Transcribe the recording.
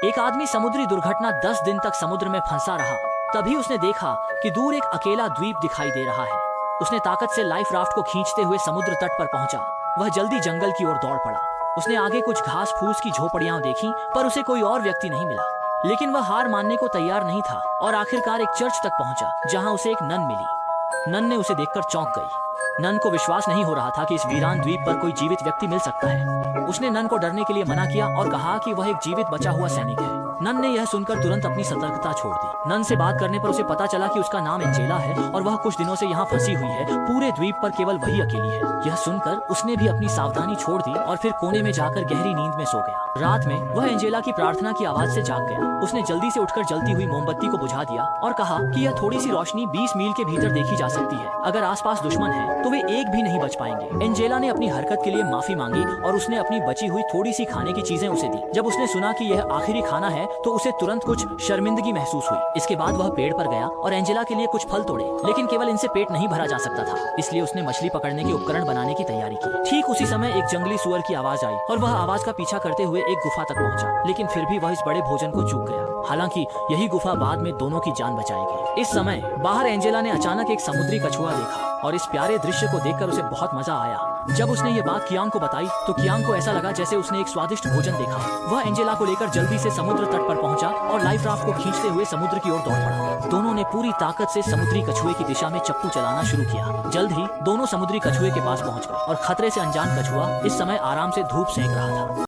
एक आदमी समुद्री दुर्घटना 10 दिन तक समुद्र में फंसा रहा। तभी उसने देखा कि दूर एक अकेला द्वीप दिखाई दे रहा है। उसने ताकत से लाइफ राफ्ट को खींचते हुए समुद्र तट पर पहुंचा। वह जल्दी जंगल की ओर दौड़ पड़ा। उसने आगे कुछ घास फूस की झोपड़ियां देखी, पर उसे कोई और व्यक्ति नहीं मिला। लेकिन वह हार मानने को तैयार नहीं था और आखिरकार एक चर्च तक पहुंचा, जहां उसे एक नन मिली। नन ने उसे देखकर चौंक गई। नन को विश्वास नहीं हो रहा था कि इस वीरान द्वीप पर कोई जीवित व्यक्ति मिल सकता है। उसने नन को डरने के लिए मना किया और कहा कि वह एक जीवित बचा हुआ सैनिक है। नन ने यह सुनकर तुरंत अपनी सतर्कता छोड़ दी। नन से बात करने पर उसे पता चला कि उसका नाम एंजेला है और वह कुछ दिनों से यहाँ फंसी हुई है। पूरे द्वीप पर केवल वही अकेली है। यह सुनकर उसने भी अपनी सावधानी छोड़ दी और फिर कोने में जाकर गहरी नींद में सो गया। रात में वह एंजेला की प्रार्थना की आवाज से जाग गया। उसने जल्दी से उठकर जलती हुई मोमबत्ती को बुझा दिया और कहा कि यह थोड़ी सी रोशनी 20 मील के भीतर देखी जा सकती है। अगर आसपास दुश्मन है तो वे एक भी नहीं बच पाएंगे। एंजेला ने अपनी हरकत के लिए माफी मांगी और उसने अपनी बची हुई थोड़ी सी खाने की चीजें उसे दी। जब उसने सुना कि यह आखिरी खाना है तो उसे तुरंत कुछ शर्मिंदगी महसूस हुई। इसके बाद वह पेड़ पर गया और एंजेला के लिए कुछ फल तोड़े, लेकिन केवल इनसे पेट नहीं भरा जा सकता था। इसलिए उसने मछली पकड़ने के उपकरण बनाने की तैयारी की। ठीक उसी समय एक जंगली सुअर की आवाज आई और वह आवाज का पीछा करते हुए एक गुफा तक पहुंचा। लेकिन फिर भी वह इस बड़े भोजन को चूक गया। हालांकि यही गुफा बाद में दोनों की जान बचाएगी। इस समय बाहर एंजेला ने अचानक एक समुद्री कछुआ देखा और इस प्यारे दृश्य को देखकर उसे बहुत मजा आया। जब उसने ये बात कियांग को बताई तो कियांग को ऐसा लगा जैसे उसने एक स्वादिष्ट भोजन देखा। वह एंजेला को लेकर जल्दी से समुद्र तट पर पहुंचा और लाइफ राफ्ट को खींचते हुए समुद्र की ओर दौड़ पड़ा। दोनों ने पूरी ताकत से समुद्री कछुए की दिशा में चप्पू चलाना शुरू किया। जल्द ही दोनों समुद्री कछुए के पास पहुंच गए और खतरे से अनजान कछुआ इस समय आराम से धूप सेंक रहा था।